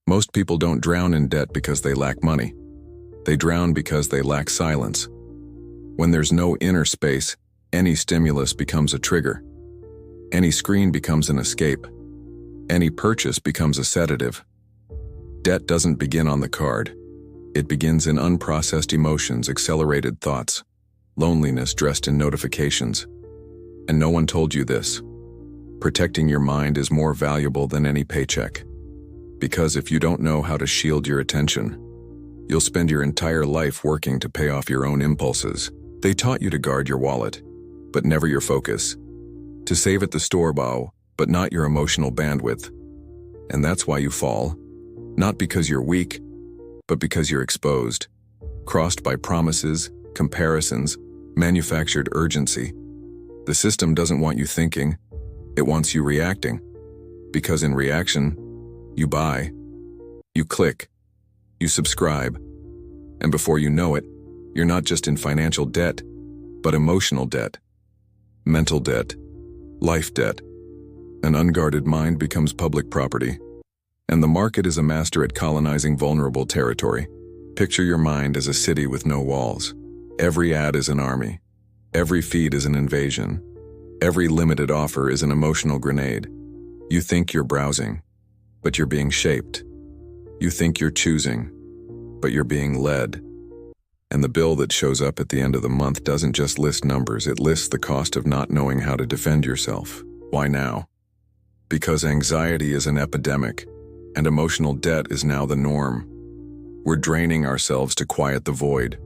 Most people don't drown in debt because they lack money. They drown because they lack silence. When there's no inner space, any stimulus becomes a trigger. Any screen becomes an escape. Any purchase becomes a sedative. Debt doesn't begin on the card. It begins in unprocessed emotions, accelerated thoughts, loneliness dressed in notifications. And no one told you this. Protecting your mind is more valuable than any paycheck. Because if you don't know how to shield your attention, you'll spend your entire life working to pay off your own impulses. They taught you to guard your wallet, but never your focus. To save at the store, but not your emotional bandwidth. And that's why you fall. Not because you're weak, but because you're exposed. Crossed by promises, comparisons, manufactured urgency. The system doesn't want you thinking, it wants you reacting. Because in reaction, you buy, you click, you subscribe, and before you know it, you're not just in financial debt, but emotional debt, mental debt, life debt. An unguarded mind becomes public property, and the market is a master at colonizing vulnerable territory. Picture your mind as a city with no walls. Every ad is an army. Every feed is an invasion. Every limited offer is an emotional grenade. You think you're browsing, but you're being shaped. You think you're choosing, but you're being led. And the bill that shows up at the end of the month doesn't just list numbers, it lists the cost of not knowing how to defend yourself. Why now? Because anxiety is an epidemic, and emotional debt is now the norm. We're draining ourselves to quiet the void,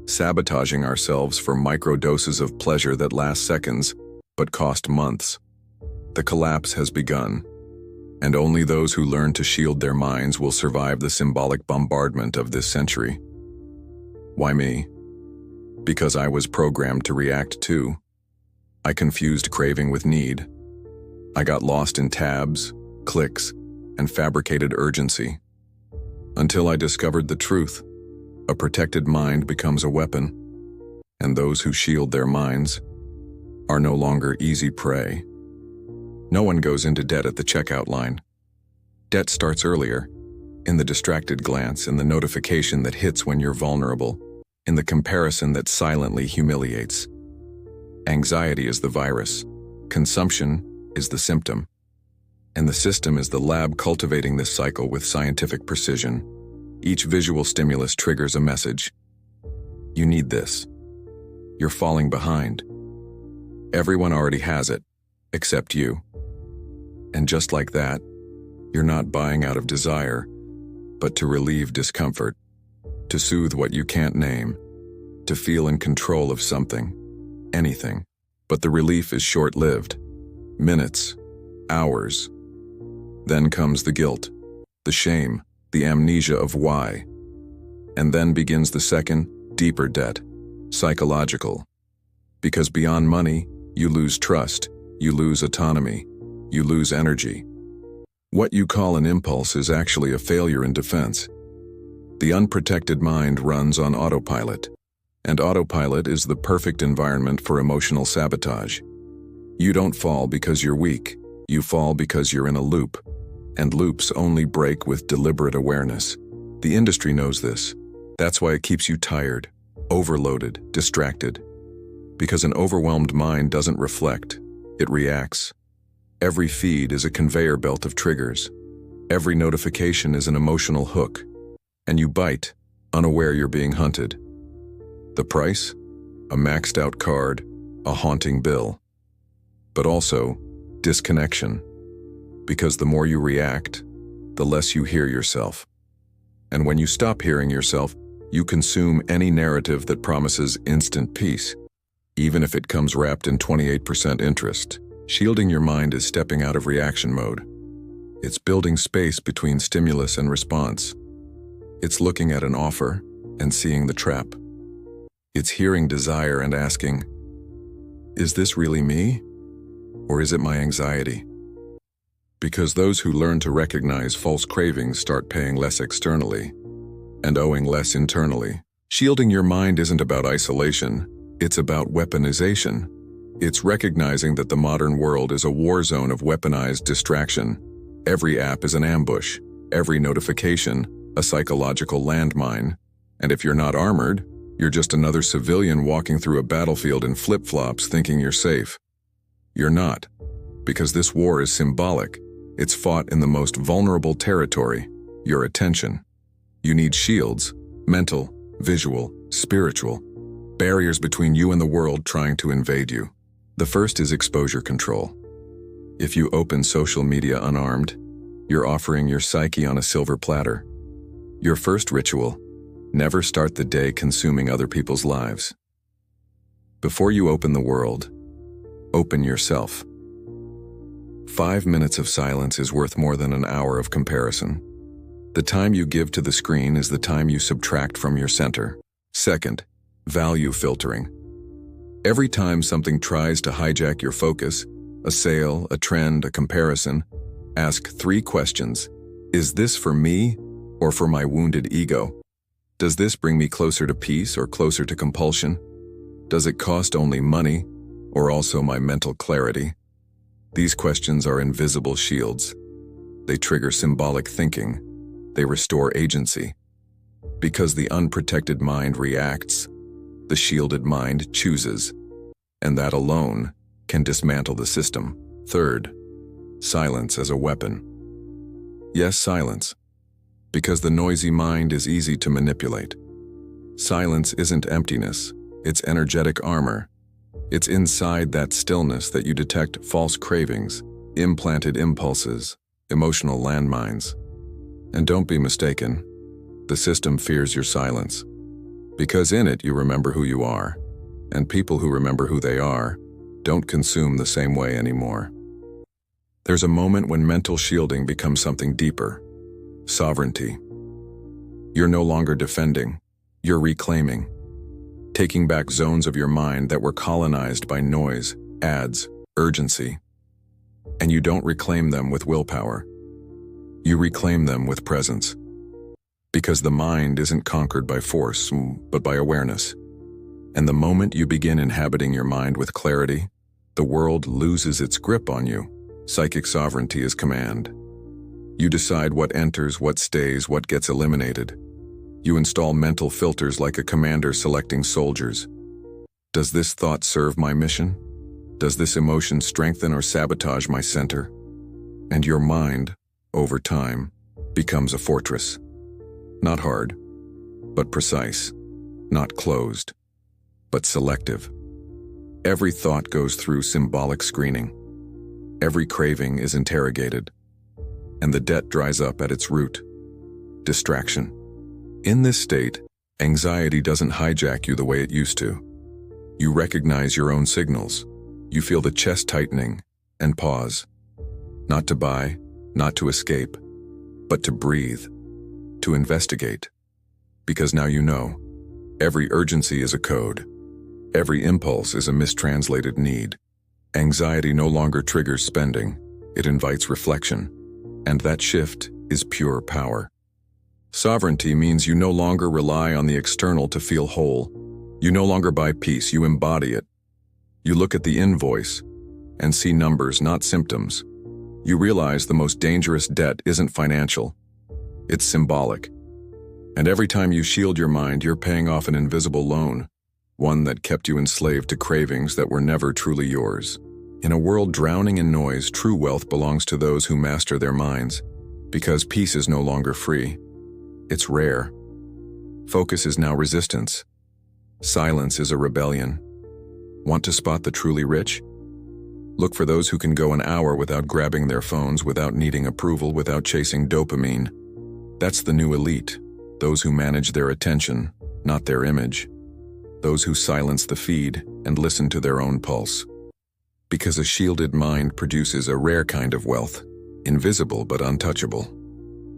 sabotaging ourselves for microdoses of pleasure that last seconds, but cost months. The collapse has begun. And only those who learn to shield their minds will survive the symbolic bombardment of this century. Why me? Because I was programmed to react too. I confused craving with need. I got lost in tabs, clicks, and fabricated urgency. Until I discovered the truth, a protected mind becomes a weapon, and those who shield their minds are no longer easy prey. No one goes into debt at the checkout line. Debt starts earlier, in the distracted glance, in the notification that hits when you're vulnerable, in the comparison that silently humiliates. Anxiety is the virus, consumption is the symptom, and the system is the lab cultivating this cycle with scientific precision. Each visual stimulus triggers a message. You need this. You're falling behind. Everyone already has it, except you. And just like that, you're not buying out of desire, but to relieve discomfort, to soothe what you can't name, to feel in control of something, anything. But the relief is short-lived. Minutes, hours. Then comes the guilt, the shame, the amnesia of why. And then begins the second, deeper debt, psychological. Because beyond money, you lose trust, you lose autonomy, you lose energy. What you call an impulse is actually a failure in defense. The unprotected mind runs on autopilot, and autopilot is the perfect environment for emotional sabotage. You don't fall because you're weak, you fall because you're in a loop, and loops only break with deliberate awareness. The industry knows this. That's why it keeps you tired, overloaded, distracted. Because an overwhelmed mind doesn't reflect, it reacts. Every feed is a conveyor belt of triggers. Every notification is an emotional hook. And you bite, unaware you're being hunted. The price? A maxed out card, a haunting bill. But also, disconnection. Because the more you react, the less you hear yourself. And when you stop hearing yourself, you consume any narrative that promises instant peace, even if it comes wrapped in 28% interest. Shielding your mind is stepping out of reaction mode. It's building space between stimulus and response. It's looking at an offer and seeing the trap. It's hearing desire and asking, is this really me? Or is it my anxiety? Because those who learn to recognize false cravings start paying less externally and owing less internally. Shielding your mind isn't about isolation, it's about weaponization. It's recognizing that the modern world is a war zone of weaponized distraction. Every app is an ambush. every notification a psychological landmine, and if you're not armored, you're just another civilian walking through a battlefield in flip-flops thinking you're safe. You're not, because this war is symbolic. It's fought in the most vulnerable territory, your attention. You need shields, mental, visual, spiritual, barriers between you and the world trying to invade you. The first is exposure control. If you open social media unarmed, you're offering your psyche on a silver platter. Your first ritual: never start the day consuming other people's lives. Before you open the world, open yourself. 5 minutes of silence is worth more than an hour of comparison. The time you give to the screen is the time you subtract from your center. Second, value filtering. Every time something tries to hijack your focus, a sale, a trend, a comparison, ask 3 questions. Is this for me or for my wounded ego? Does this bring me closer to peace or closer to compulsion? Does it cost only money or also my mental clarity? These questions are invisible shields. They trigger symbolic thinking. They restore agency. Because the unprotected mind reacts, the shielded mind chooses, and that alone can dismantle the system. Third, silence as a weapon. Yes, silence, because the noisy mind is easy to manipulate. Silence isn't emptiness, it's energetic armor. It's inside that stillness that you detect false cravings, implanted impulses, emotional landmines. And don't be mistaken, the system fears your silence. Because in it you remember who you are, and people who remember who they are don't consume the same way anymore. There's a moment when mental shielding becomes something deeper: sovereignty. You're no longer defending, you're reclaiming. Taking back zones of your mind that were colonized by noise, ads, urgency. And you don't reclaim them with willpower. You reclaim them with presence. Because the mind isn't conquered by force, but by awareness. And the moment you begin inhabiting your mind with clarity, the world loses its grip on you. Psychic sovereignty is command. You decide what enters, what stays, what gets eliminated. You install mental filters like a commander selecting soldiers. Does this thought serve my mission? Does this emotion strengthen or sabotage my center? And your mind, over time, becomes a fortress. Not hard, but precise. Not closed, but selective. Every thought goes through symbolic screening. Every craving is interrogated. And the debt dries up at its root: distraction. In this state, anxiety doesn't hijack you the way it used to. You recognize your own signals. You feel the chest tightening and pause. Not to buy, not to escape, but to breathe, to investigate. Because now you know, every urgency is a code. Every impulse is a mistranslated need. Anxiety no longer triggers spending, it invites reflection. And that shift is pure power. Sovereignty means you no longer rely on the external to feel whole. You no longer buy peace, you embody it. You look at the invoice and see numbers, not symptoms. You realize the most dangerous debt isn't financial, it's symbolic. And every time you shield your mind, you're paying off an invisible loan, one that kept you enslaved to cravings that were never truly yours. In a world drowning in noise, true wealth belongs to those who master their minds, because peace is no longer free. It's rare. Focus is now resistance. Silence is a rebellion. Want to spot the truly rich? Look for those who can go an hour without grabbing their phones, without needing approval, without chasing dopamine. That's the new elite. Those who manage their attention, not their image. Those who silence the feed and listen to their own pulse. Because a shielded mind produces a rare kind of wealth, invisible but untouchable.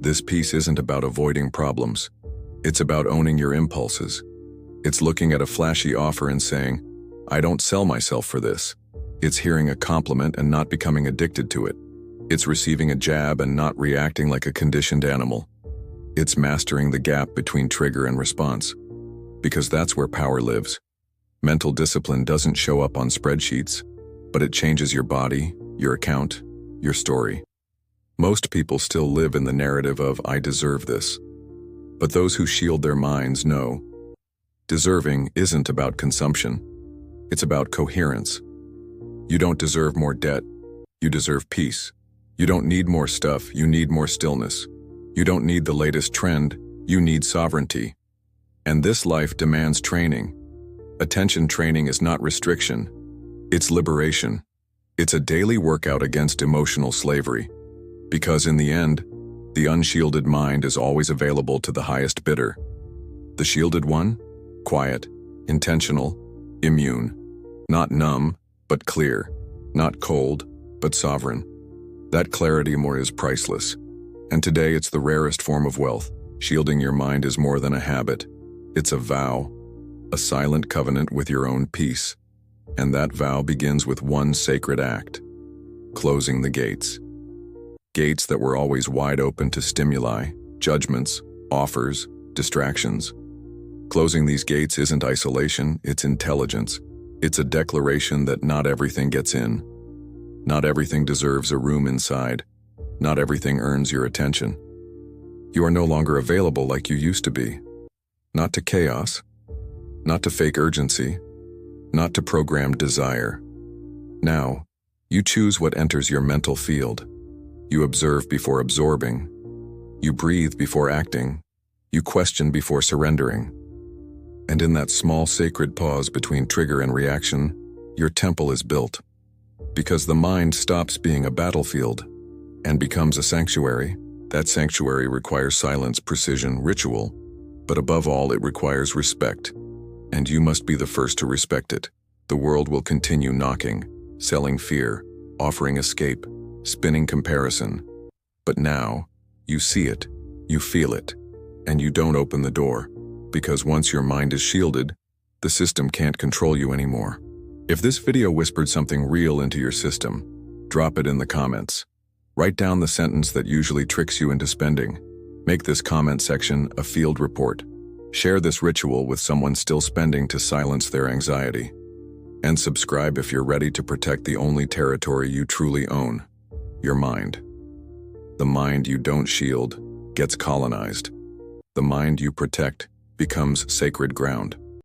This piece isn't about avoiding problems. It's about owning your impulses. It's looking at a flashy offer and saying, "I don't sell myself for this." It's hearing a compliment and not becoming addicted to it. It's receiving a jab and not reacting like a conditioned animal. It's mastering the gap between trigger and response. Because that's where power lives. Mental discipline doesn't show up on spreadsheets, but it changes your body, your account, your story. Most people still live in the narrative of "I deserve this." But those who shield their minds know deserving isn't about consumption. It's about coherence. You don't deserve more debt. You deserve peace. You don't need more stuff. You need more stillness. You don't need the latest trend. You need sovereignty. And this life demands training. Attention training is not restriction. It's liberation. It's a daily workout against emotional slavery. Because in the end, the unshielded mind is always available to the highest bidder. The shielded one? Quiet, intentional, immune. Not numb, but clear. Not cold, but sovereign. That clarity more is priceless. And today it's the rarest form of wealth. Shielding your mind is more than a habit. It's a vow, a silent covenant with your own peace. And that vow begins with one sacred act: closing the gates. Gates that were always wide open to stimuli, judgments, offers, distractions. Closing these gates isn't isolation, it's intelligence. It's a declaration that not everything gets in. Not everything deserves a room inside. Not everything earns your attention. You are no longer available like you used to be. Not to chaos, not to fake urgency, not to programmed desire. Now, you choose what enters your mental field. You observe before absorbing. You breathe before acting. You question before surrendering. And in that small sacred pause between trigger and reaction, your temple is built. Because the mind stops being a battlefield and becomes a sanctuary. That sanctuary requires silence, precision, ritual, but above all it requires respect. And you must be the first to respect it. The world will continue knocking, selling fear, offering escape, spinning comparison. But now, you see it, you feel it, and you don't open the door. Because once your mind is shielded, the system can't control you anymore. If this video whispered something real into your system, drop it in the comments. Write down the sentence that usually tricks you into spending. Make this comment section a field report. Share this ritual with someone still spending to silence their anxiety. And subscribe if you're ready to protect the only territory you truly own: your mind. The mind you don't shield gets colonized. The mind you protect becomes sacred ground.